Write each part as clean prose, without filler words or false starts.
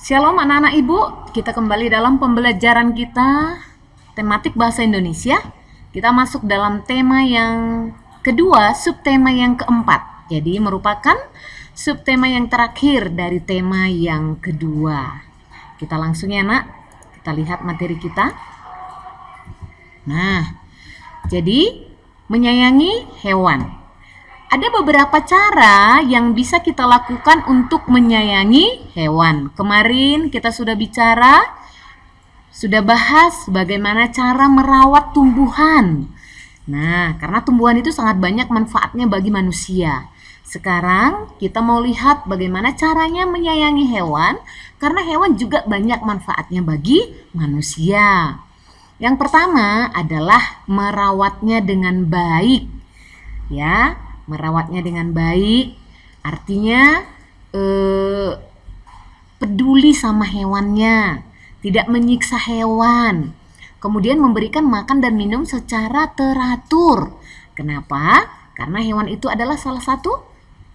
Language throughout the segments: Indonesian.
Shalom anak-anak ibu, kita kembali dalam pembelajaran kita tematik bahasa Indonesia. Kita masuk dalam tema yang kedua, subtema yang keempat. Jadi merupakan subtema yang terakhir dari tema yang kedua. Kita langsung ya nak, kita lihat materi kita. Nah, jadi menyayangi hewan. Ada beberapa cara yang bisa kita lakukan untuk menyayangi hewan. Kemarin kita sudah bahas bagaimana cara merawat tumbuhan. Nah, karena tumbuhan itu sangat banyak manfaatnya bagi manusia. Sekarang kita mau lihat bagaimana caranya menyayangi hewan, karena hewan juga banyak manfaatnya bagi manusia. Yang pertama adalah merawatnya dengan baik. Ya, merawatnya dengan baik artinya peduli sama hewannya, tidak menyiksa hewan, kemudian memberikan makan dan minum secara teratur. Kenapa? Karena hewan itu adalah salah satu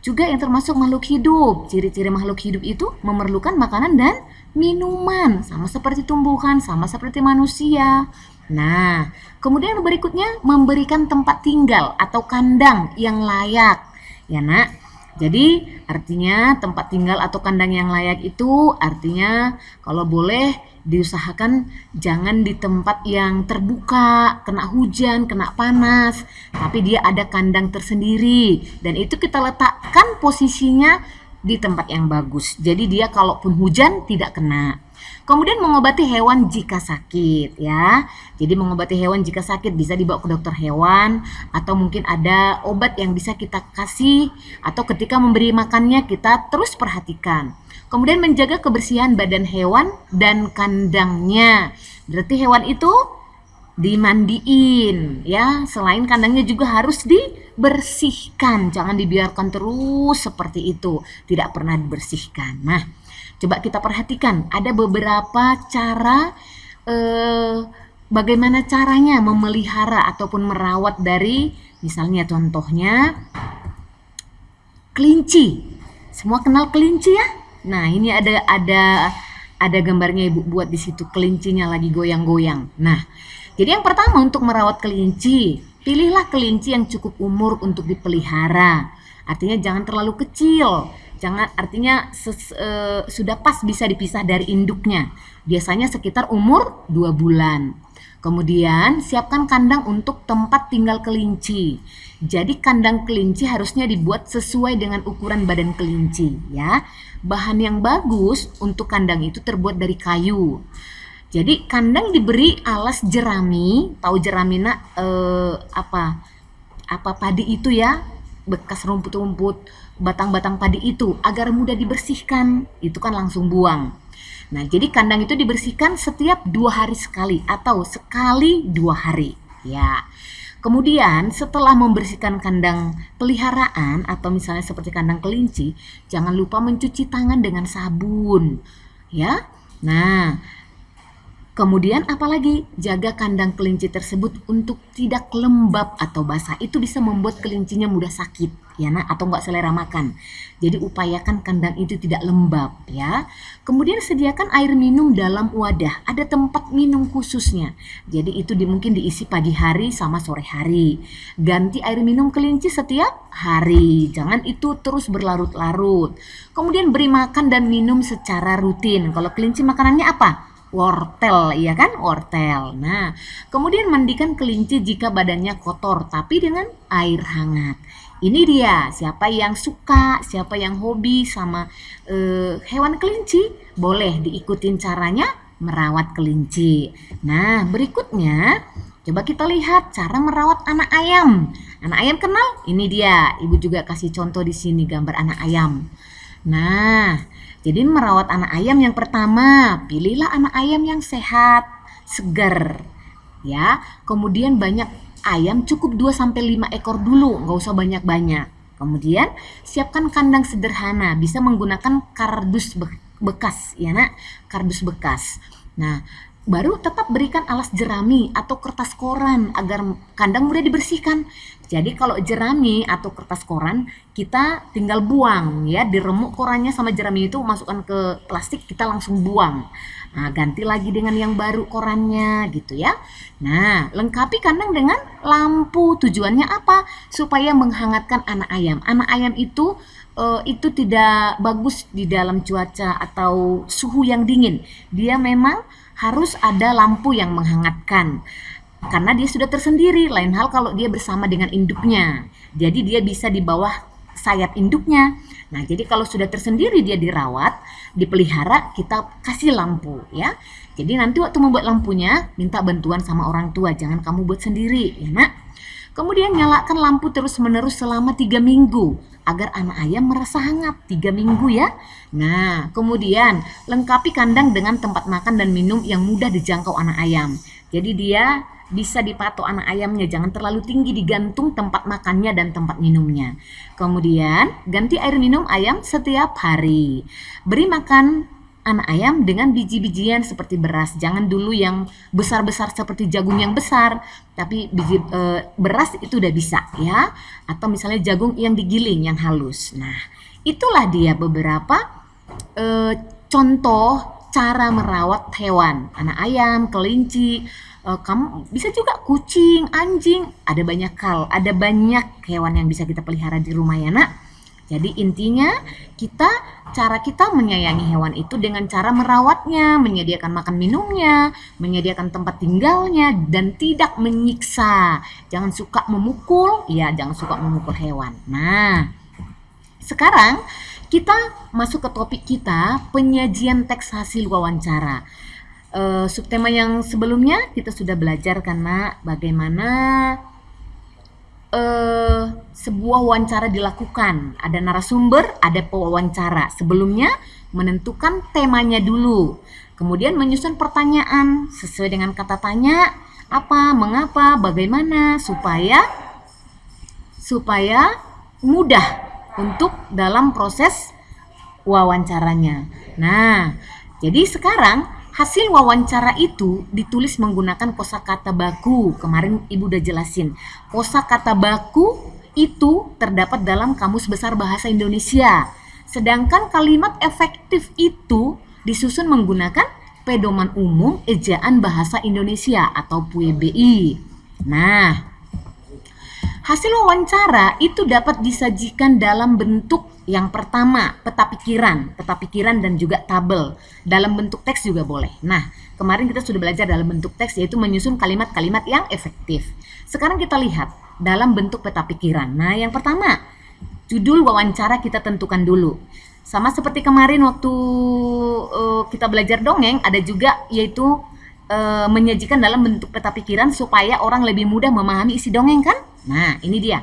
juga yang termasuk makhluk hidup. Ciri-ciri makhluk hidup itu memerlukan makanan dan minuman, sama seperti tumbuhan, sama seperti manusia. Nah, kemudian berikutnya memberikan tempat tinggal atau kandang yang layak. Ya nak, jadi artinya tempat tinggal atau kandang yang layak itu artinya kalau boleh diusahakan jangan di tempat yang terbuka, kena hujan, kena panas, tapi dia ada kandang tersendiri dan itu kita letakkan posisinya di tempat yang bagus. Jadi dia kalaupun hujan tidak kena. Kemudian mengobati hewan jika sakit ya. Jadi mengobati hewan jika sakit bisa dibawa ke dokter hewan atau mungkin ada obat yang bisa kita kasih atau ketika memberi makannya kita terus perhatikan. Kemudian menjaga kebersihan badan hewan dan kandangnya. Berarti hewan itu dimandiin ya. Selain kandangnya juga harus dibersihkan. Jangan dibiarkan terus seperti itu, tidak pernah dibersihkan. Nah, coba kita perhatikan, ada beberapa cara bagaimana caranya memelihara ataupun merawat dari misalnya contohnya kelinci. Semua kenal kelinci ya? Nah, ini ada gambarnya Ibu buat di situ, kelincinya lagi goyang-goyang. Nah, jadi yang pertama untuk merawat kelinci, pilihlah kelinci yang cukup umur untuk dipelihara. Artinya jangan terlalu kecil. Jangan artinya sudah pas bisa dipisah dari induknya. Biasanya sekitar umur 2 bulan. Kemudian siapkan kandang untuk tempat tinggal kelinci. Jadi kandang kelinci harusnya dibuat sesuai dengan ukuran badan kelinci ya. Bahan yang bagus untuk kandang itu terbuat dari kayu. Jadi kandang diberi alas jerami. Tahu jerami nak apa padi itu ya? Bekas rumput-rumput, batang-batang padi itu agar mudah dibersihkan, itu kan langsung buang. Nah, jadi kandang itu dibersihkan setiap 2 hari sekali atau sekali 2 hari. Ya. Kemudian setelah membersihkan kandang peliharaan atau misalnya seperti kandang kelinci, jangan lupa mencuci tangan dengan sabun. Ya. Nah, kemudian apalagi jaga kandang kelinci tersebut untuk tidak lembab atau basah. Itu bisa membuat kelincinya mudah sakit ya nak, atau nggak selera makan. Jadi upayakan kandang itu tidak lembab ya. Kemudian sediakan air minum dalam wadah. Ada tempat minum khususnya. Jadi itu mungkin diisi pagi hari sama sore hari. Ganti air minum kelinci setiap hari. Jangan itu terus berlarut-larut. Kemudian beri makan dan minum secara rutin. Kalau kelinci makanannya apa? Wortel, iya kan? Wortel. Nah, kemudian mandikan kelinci jika badannya kotor, tapi dengan air hangat. Ini dia, siapa yang suka, siapa yang hobi sama hewan kelinci, boleh diikutin caranya merawat kelinci. Nah, berikutnya, coba kita lihat cara merawat anak ayam. Anak ayam kenal? Ini dia, Ibu juga kasih contoh di sini gambar anak ayam. Nah, jadi merawat anak ayam yang pertama, pilihlah anak ayam yang sehat, segar. Ya, kemudian banyak ayam cukup 2-5 ekor dulu, nggak usah banyak-banyak. Kemudian siapkan kandang sederhana, bisa menggunakan kardus bekas, ya nak, kardus bekas. Nah, baru tetap berikan alas jerami atau kertas koran agar kandang mudah dibersihkan. Jadi kalau jerami atau kertas koran kita tinggal buang ya, diremuk korannya sama jerami itu, masukkan ke plastik, kita langsung buang. Nah, ganti lagi dengan yang baru korannya gitu ya. Nah, lengkapi kandang dengan lampu. Tujuannya apa? Supaya menghangatkan anak ayam. Anak ayam itu tidak bagus di dalam cuaca atau suhu yang dingin. Dia memang harus ada lampu yang menghangatkan. Karena dia sudah tersendiri, lain hal kalau dia bersama dengan induknya. Jadi dia bisa di bawah sayap induknya. Nah, jadi kalau sudah tersendiri dia dirawat, dipelihara, kita kasih lampu ya. Jadi nanti waktu membuat lampunya, minta bantuan sama orang tua, jangan kamu buat sendiri ya nak. Kemudian nyalakan lampu terus-menerus selama 3 minggu agar anak ayam merasa hangat. 3 minggu ya. Nah, kemudian lengkapi kandang dengan tempat makan dan minum yang mudah dijangkau anak ayam. Jadi dia bisa dipatok anak ayamnya, jangan terlalu tinggi, digantung tempat makannya dan tempat minumnya. Kemudian ganti air minum ayam setiap hari. Beri makan anak ayam dengan biji-bijian seperti beras. Jangan dulu yang besar-besar seperti jagung yang besar, tapi beras itu udah bisa ya. Atau misalnya jagung yang digiling yang halus. Nah, itulah dia beberapa contoh cara merawat hewan. Anak ayam, kelinci, kamu bisa juga kucing, anjing, ada banyak hewan yang bisa kita pelihara di rumah ya nak. Jadi intinya cara kita menyayangi hewan itu dengan cara merawatnya, menyediakan makan minumnya, menyediakan tempat tinggalnya, dan tidak menyiksa. Jangan suka memukul hewan. Nah, sekarang kita masuk ke topik kita, penyajian teks hasil wawancara. Subtema yang sebelumnya kita sudah belajar karena bagaimana sebuah wawancara dilakukan. Ada narasumber, ada pewawancara. Sebelumnya menentukan temanya dulu. Kemudian menyusun pertanyaan sesuai dengan kata tanya, apa, mengapa, bagaimana, supaya mudah untuk dalam proses wawancaranya. Nah, jadi sekarang hasil wawancara itu ditulis menggunakan kosakata baku. Kemarin Ibu udah jelasin. Kosakata baku itu terdapat dalam Kamus Besar Bahasa Indonesia. Sedangkan kalimat efektif itu disusun menggunakan Pedoman Umum Ejaan Bahasa Indonesia atau PUEBI. Nah, hasil wawancara itu dapat disajikan dalam bentuk yang pertama, peta pikiran dan juga tabel. Dalam bentuk teks juga boleh. Nah, kemarin kita sudah belajar dalam bentuk teks, yaitu menyusun kalimat-kalimat yang efektif. Sekarang kita lihat dalam bentuk peta pikiran. Nah, yang pertama, judul wawancara kita tentukan dulu. Sama seperti kemarin waktu kita belajar dongeng, ada juga yaitu menyajikan dalam bentuk peta pikiran supaya orang lebih mudah memahami isi dongeng kan? Nah, ini dia.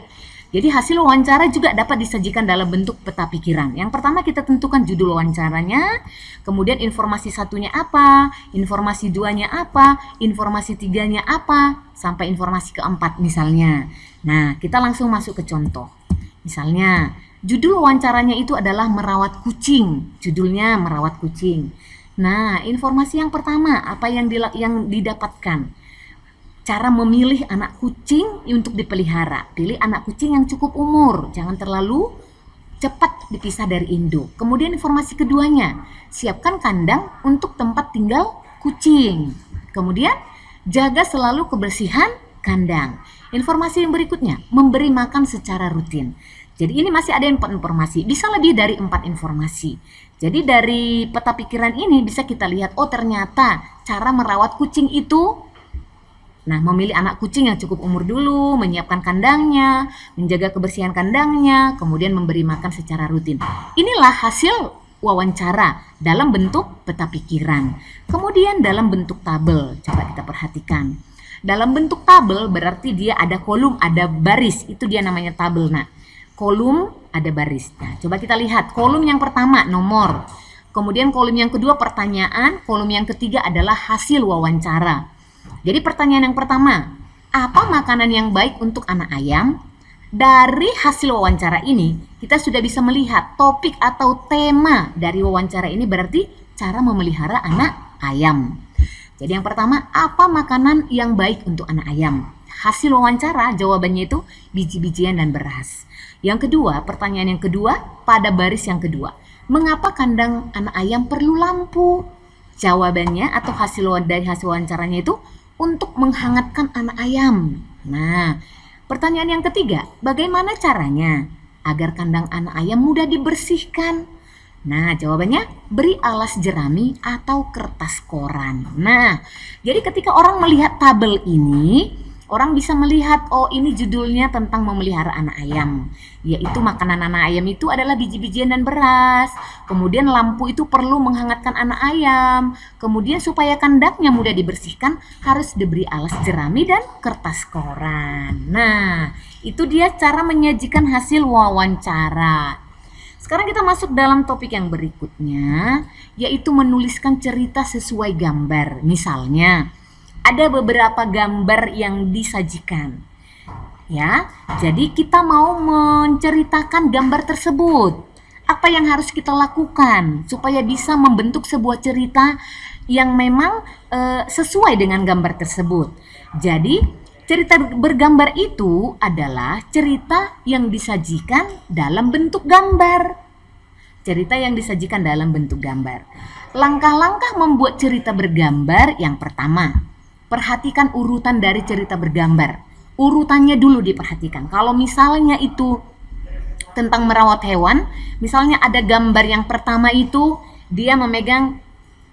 Jadi hasil wawancara juga dapat disajikan dalam bentuk peta pikiran. Yang pertama kita tentukan judul wawancaranya, kemudian informasi satunya apa, informasi duanya apa, informasi tiganya apa, sampai informasi keempat misalnya. Nah, kita langsung masuk ke contoh. Misalnya, judul wawancaranya itu adalah merawat kucing. Judulnya merawat kucing. Nah, informasi yang pertama, apa yang didapatkan? Cara memilih anak kucing untuk dipelihara. Pilih anak kucing yang cukup umur, jangan terlalu cepat dipisah dari induk. Kemudian informasi keduanya, siapkan kandang untuk tempat tinggal kucing. Kemudian jaga selalu kebersihan kandang. Informasi yang berikutnya, memberi makan secara rutin. Jadi ini masih ada 4 informasi, bisa lebih dari 4 informasi. Jadi dari peta pikiran ini bisa kita lihat, oh ternyata cara merawat kucing itu, nah, memilih anak kucing yang cukup umur dulu, menyiapkan kandangnya, menjaga kebersihan kandangnya, kemudian memberi makan secara rutin. Inilah hasil wawancara dalam bentuk peta pikiran. Kemudian dalam bentuk tabel, coba kita perhatikan. Dalam bentuk tabel berarti dia ada kolom, ada baris, itu dia namanya tabel. Nah, kolom ada baris. Nah, coba kita lihat, kolom yang pertama nomor, kemudian kolom yang kedua pertanyaan, kolom yang ketiga adalah hasil wawancara. Jadi pertanyaan yang pertama, apa makanan yang baik untuk anak ayam? Dari hasil wawancara ini, kita sudah bisa melihat topik atau tema dari wawancara ini berarti cara memelihara anak ayam. Jadi yang pertama, apa makanan yang baik untuk anak ayam? Hasil wawancara jawabannya itu biji-bijian dan beras. Yang kedua, pertanyaan yang kedua pada baris yang kedua. Mengapa kandang anak ayam perlu lampu? Jawabannya atau dari hasil wawancaranya itu untuk menghangatkan anak ayam. Nah, pertanyaan yang ketiga, bagaimana caranya agar kandang anak ayam mudah dibersihkan? Nah, jawabannya beri alas jerami atau kertas koran. Nah, jadi ketika orang melihat tabel ini, orang bisa melihat, oh ini judulnya tentang memelihara anak ayam. Yaitu makanan anak ayam itu adalah biji-bijian dan beras. Kemudian lampu itu perlu menghangatkan anak ayam. Kemudian supaya kandangnya mudah dibersihkan, harus diberi alas jerami dan kertas koran. Nah, itu dia cara menyajikan hasil wawancara. Sekarang kita masuk dalam topik yang berikutnya, yaitu menuliskan cerita sesuai gambar. Misalnya, ada beberapa gambar yang disajikan. Ya, jadi kita mau menceritakan gambar tersebut. Apa yang harus kita lakukan supaya bisa membentuk sebuah cerita yang memang sesuai dengan gambar tersebut. Jadi, cerita bergambar itu adalah cerita yang disajikan dalam bentuk gambar. Cerita yang disajikan dalam bentuk gambar. Langkah-langkah membuat cerita bergambar yang pertama, perhatikan urutan dari cerita bergambar. Urutannya dulu diperhatikan. Kalau misalnya itu tentang merawat hewan, misalnya ada gambar yang pertama itu dia memegang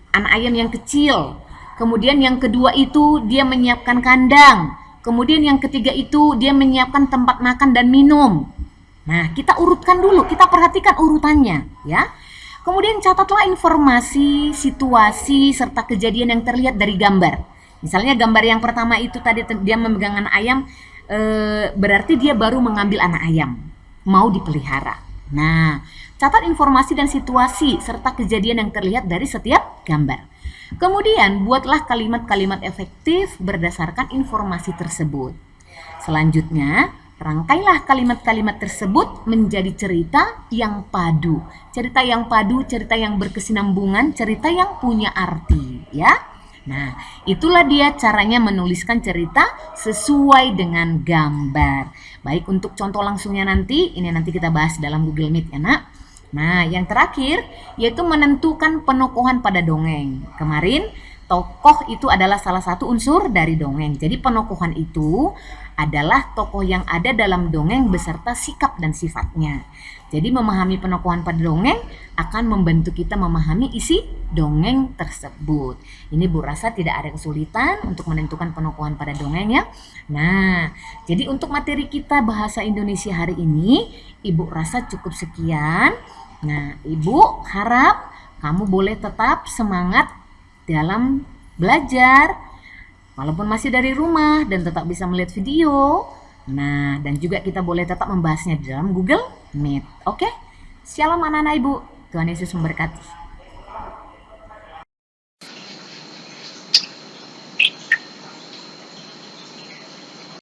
anak ayam yang kecil. Kemudian yang kedua itu dia menyiapkan kandang. Kemudian yang ketiga itu dia menyiapkan tempat makan dan minum. Nah, kita urutkan dulu, kita perhatikan urutannya, ya. Kemudian catatlah informasi, situasi, serta kejadian yang terlihat dari gambar. Misalnya gambar yang pertama itu tadi dia memegang anak ayam, berarti dia baru mengambil anak ayam, mau dipelihara. Nah, catat informasi dan situasi, serta kejadian yang terlihat dari setiap gambar. Kemudian, buatlah kalimat-kalimat efektif berdasarkan informasi tersebut. Selanjutnya, rangkailah kalimat-kalimat tersebut menjadi cerita yang padu. Cerita yang padu, cerita yang berkesinambungan, cerita yang punya arti, ya. Nah, itulah dia caranya menuliskan cerita sesuai dengan gambar. Baik, untuk contoh langsungnya nanti kita bahas dalam Google Meet ya, Nak. Nah, yang terakhir yaitu menentukan penokohan pada dongeng. Kemarin tokoh itu adalah salah satu unsur dari dongeng. Jadi penokohan itu adalah tokoh yang ada dalam dongeng beserta sikap dan sifatnya. Jadi memahami penokohan pada dongeng akan membantu kita memahami isi dongeng tersebut. Ini Bu rasa tidak ada kesulitan untuk menentukan penokohan pada dongeng ya. Nah, jadi untuk materi kita bahasa Indonesia hari ini, Ibu rasa cukup sekian. Nah, Ibu harap kamu boleh tetap semangat dalam belajar walaupun masih dari rumah dan tetap bisa melihat video. Nah, dan juga kita boleh tetap membahasnya di dalam Google Meet. Oke? Shalom anak-anak Ibu. Tuhan Yesus memberkati.